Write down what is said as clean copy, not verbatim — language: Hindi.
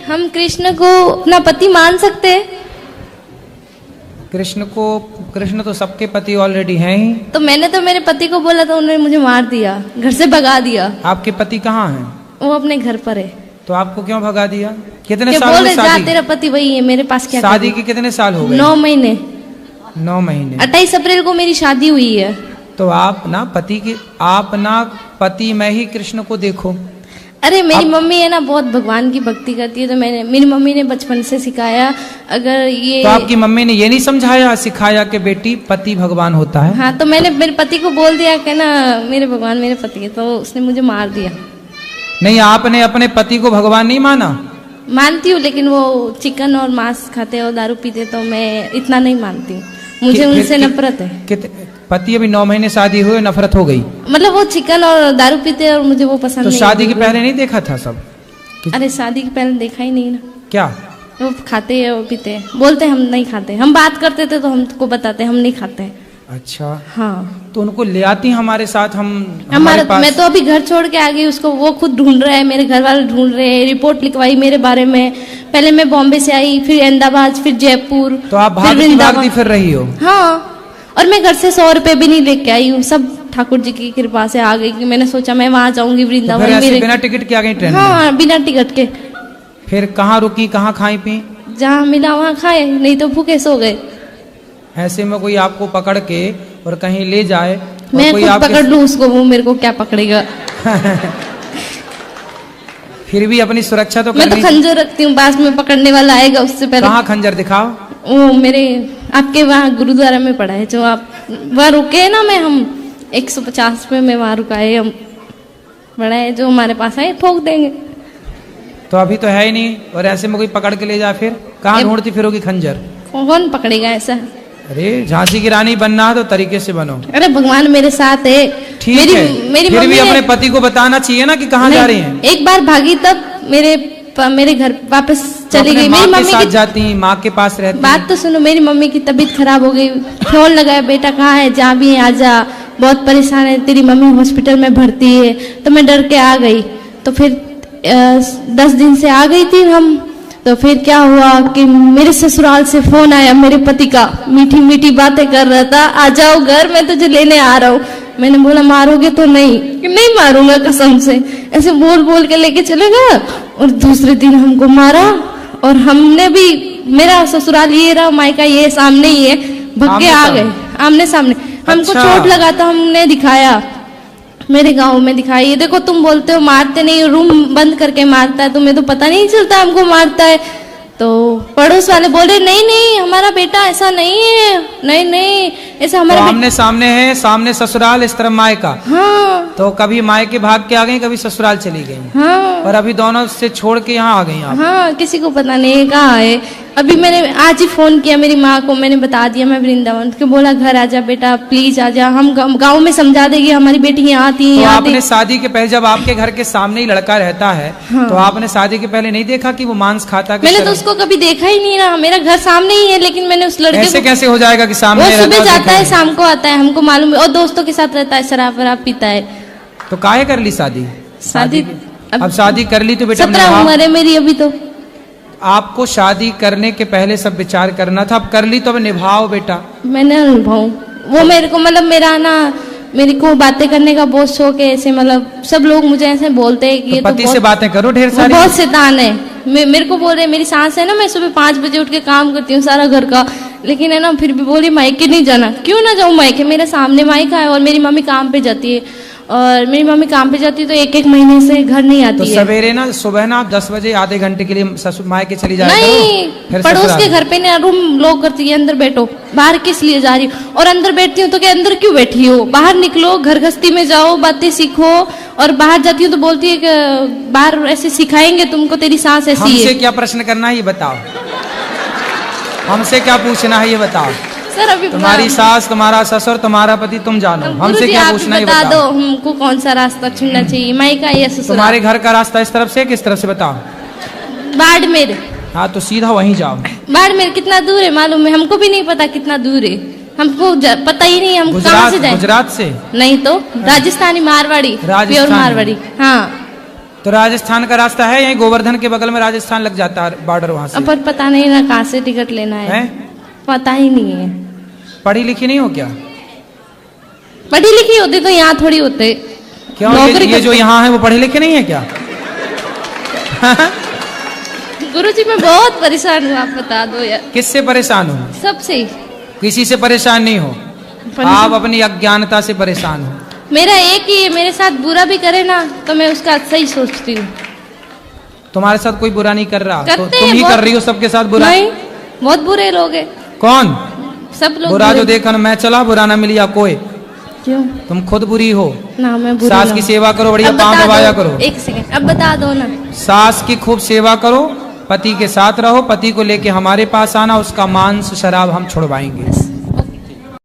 हम कृष्ण को अपना पति मान सकते हैं? कृष्ण तो सबके पति ऑलरेडी हैं ही। तो मैंने तो मेरे पति को बोला था, उन्होंने मुझे मार दिया, घर से भगा दिया। आपके पति कहाँ हैं? वो अपने घर पर है। तो आपको क्यों भगा दिया? कितने कि साल हुए जा शादी? तेरा पति वही है, मेरे पास क्या शादी के कितने साल हो गए? 9 महीने। 9 महीने। 28 अप्रैल को मेरी शादी हुई है। तो आप ना पति में ही कृष्ण को देखो। अरे मेरी मम्मी है ना, बहुत भगवान की भक्ति करती है, तो मेरी मम्मी ने बचपन से सिखाया। अगर ये तो आपकी मम्मी ने ये नहीं समझाया, सिखाया कि बेटी पति भगवान होता है? हाँ, तो मैंने मेरे पति को बोल दिया कि ना मेरे भगवान मेरे पति है, तो उसने मुझे मार दिया। नहीं, आपने अपने पति को भगवान नहीं माना? मानती हूँ, लेकिन वो चिकन और मांस खाते और दारू पीते, तो मैं इतना नहीं मानती हूँ। मुझे उनसे नफरत है। पति अभी 9 महीने शादी हुए, नफरत हो गई? मतलब वो चिकन और दारू पीते और मुझे वो पसंद तो नहीं। शादी के पहले नहीं देखा था सब? अरे शादी के पहले देखा ही नहीं ना। क्या वो खाते हैं, वो पीते हैं, बोलते हम नहीं खाते। हम बात करते थे तो हमको बताते हम नहीं खाते। अच्छा। हाँ, तो उनको ले आती हमारे साथ, हमारे पास। मैं तो अभी घर छोड़ के आ गई उसको, वो खुद ढूंढ रहा है, मेरे घर वाले ढूंढ रहे हैं। रिपोर्ट लिखवाई मेरे बारे में। पहले मैं बॉम्बे से आई, फिर अहमदाबाद, फिर जयपुर। तो आप भागती फिर रही हो? हाँ, और मैं घर से 100 रुपए भी नहीं लेके आई हूँ। सब ठाकुर जी की कृपा से आ गई कि मैंने सोचा मैं वहां जाऊंगी वृंदावन। तो फिर बिना टिकट के आ गई ट्रेन? हाँ, बिना टिकट के। फिर कहाँ रुकी, कहाँ खाई पी? जहाँ मिला वहाँ खाए, नहीं तो भूखे सो गए। ऐसे में कोई आपको पकड़ के और कहीं ले जाए, मैं खुद पकड़ लूं उसको, वो मेरे को क्या पकड़ेगा? फिर भी अपनी सुरक्षा तो मैं तो खंजर रखती हूँ, पास में पकड़ने वाला आएगा उससे पहले। कहाँ खंजर दिखाओ? वो मेरे आपके वहाँ गुरुद्वारा में पड़ा है, जो आप वहाँ रुके है ना, हम 150 पे में वहाँ रुकाए, हम बड़ा है, जो हमारे पास आए ठोक देंगे। तो अभी तो है ही नहीं, और ऐसे में कोई पकड़ के ले जाए, फिर कहाँ ढूंढती फिरोगी खंजर? कौन पकड़ेगा ऐसा? अरे झांसी की रानी बनना है तो तरीके से बनो। अरे भगवान मेरे साथ है। ठीक है, फिर भी अपने पति को बताना चाहिए ना कि कहाँ जा रही हैं। एक बार भागी तब मेरे घर वापस चली गई। मेरी मम्मी के साथ जाती, माँ के पास रहती। बात तो सुनो, मेरी मम्मी की तबीयत खराब हो गई, फोन लगाया, बेटा कहाँ है, जहाँ भी है आजा, बहुत परेशान है, तेरी मम्मी हॉस्पिटल में भर्ती है। तो मैं डर के आ गई। तो फिर 10 दिन से आ गई थी हम। तो फिर क्या हुआ कि मेरे ससुराल से फोन आया मेरे पति का, मीठी मीठी बातें कर रहा था, आ जाओ घर, मैं तुझे लेने आ रहा हूँ। मैंने बोला मारोगे तो? नहीं मारूंगा कसम से। ऐसे बोल बोल के लेके चले गया, और दूसरे दिन हमको मारा। और हमने भी, मेरा ससुराल ये रहा, मायका ये सामने ही है, भग के आ गए आमने सामने। हमको चोट लगा था, हमने दिखाया, मेरे गांव में दिखाई। ये देखो, तुम बोलते हो मारते नहीं, रूम बंद करके मारता है, तुम्हें तो पता नहीं चलता हमको मारता है। तो पड़ोस वाले बोल रहे नहीं हमारा बेटा ऐसा नहीं है, नहीं ऐसा हमारा तो आमने सामने है, सामने ससुराल, इस तरफ मायका। हाँ, तो कभी मायके भाग के आ गई, कभी ससुराल चली गई। हाँ, और अभी दोनों से छोड़ के यहाँ आ गई आप? हाँ, किसी को पता नहीं कहाँ है। अभी मैंने आज ही फोन किया मेरी माँ को, मैंने बता दिया मैं वृंदावन के, बोला घर आजा बेटा प्लीज आजा, हम गाँव में समझा देगी हमारी बेटी यहाँ आती है। तो आपने शादी के पहले, जब आपके घर के सामने ही लड़का रहता है, हाँ, तो आपने शादी के पहले नहीं देखा कि वो मांस खाता? मैंने तो उसको कभी देखा ही नहीं ना, मेरा घर सामने ही है, लेकिन मैंने उस लड़के ऐसे कैसे हो जाएगा कि सामने? वो सुबह जाता है, शाम को आता है, हमको मालूम है, और दोस्तों के साथ रहता है, शराब वराब पीता है। तो काहे कर ली शादी? अब शादी कर ली तो बेटा 17 उम्र है मेरी अभी। तो आपको शादी करने के पहले सब विचार करना था, अब कर ली तो अब निभाओ बेटा। मैंने निभाऊं, वो मेरे को मतलब मेरा ना, मेरे को बातें करने का बहुत शौक है। ऐसे मतलब सब लोग मुझे ऐसे बोलते हैं कि तो पति से बातें करो ढेर सारी। बहुत शैतान है। मेरे को बोल रहे, मेरी सास है ना, मैं सुबह 5 बजे उठ के काम करती हूँ सारा घर का, लेकिन है ना फिर भी बोली मायके नहीं जाना। क्यों ना जाऊँ मायके? मेरे सामने मायका है, और मेरी मम्मी काम पे जाती है, और मेरी मम्मी काम पे जाती है तो 1-1 महीने से घर नहीं आती तो है। सवेरे ना, सुबह ना आप 10 बजे आधे घंटे के लिए मायके चली जाती? नहीं, पड़ोस के घर पे ना रूम लॉक करती है, अंदर बैठो, बाहर किस लिए जा रही हो? और अंदर बैठती हूँ तो क्या अंदर क्यों बैठी हो? बाहर निकलो, घर गृहस्थी में जाओ, बातें सीखो। और बाहर जाती हूँ तो बोलती है कि बाहर ऐसे सिखाएंगे तुमको, तेरी सास ऐसी है। हमसे क्या प्रश्न करना है ये बताओ, हमसे क्या पूछना है ये बताओ। सर अभी तुम्हारी सास, तुम्हारा ससुर, तुम्हारा पति, तुम जानो, हमसे क्या पूछना है बता दो, हमको कौन सा रास्ता चुनना चाहिए, मायका या ससुराल? तुम्हारे घर का रास्ता इस तरफ से, किस तरफ से बताओ? बाड़मेर। हाँ, तो सीधा वहीं जाओ। बाड़मेर कितना दूर है मालूम है? हमको भी नहीं पता कितना दूर है, हमको पता ही नहीं, हम कहाँ से जाए? गुजरात से? नहीं तो राजस्थानी मारवाड़ी, प्योर मारवाड़ी। हाँ, तो राजस्थान का रास्ता है, यही गोवर्धन के बगल में राजस्थान लग जाता है बॉर्डर वहां से। पर पता नहीं ना कहाँ से टिकट लेना है, पता ही नहीं है। पढ़ी लिखी नहीं हो क्या? पढ़ी लिखी होती तो यहाँ थोड़ी होते। क्यों? ये जो यहाँ है वो पढ़े लिखे नहीं है क्या? गुरुजी मैं बहुत परेशान हूँ, आप बता दो यार। किससे परेशान हो? सबसे। किसी से परेशान नहीं हो, आप अपनी अज्ञानता से परेशान हो। मेरा एक ही है, मेरे साथ बुरा भी करे ना तो मैं उसका सही सोचती हूँ। तुम्हारे साथ कोई बुरा नहीं कर रहा, तो तुम ही बहुत, कर रही हो सबके साथ बुरा। नहीं, बहुत बुरे लोग हैं। कौन? सब लोग बुरा जो देखा ना मैं चला, बुरा ना मिली कोई। क्यों? तुम खुद बुरी हो ना, मैं बुरी सास की सेवा करो, बढ़िया पाँव दबाया करो। एक सेकंड, अब बता दो ना। सास की खूब सेवा करो, पति के साथ रहो, पति को लेके हमारे पास आना, उसका मांस शराब हम छुड़वाएंगे।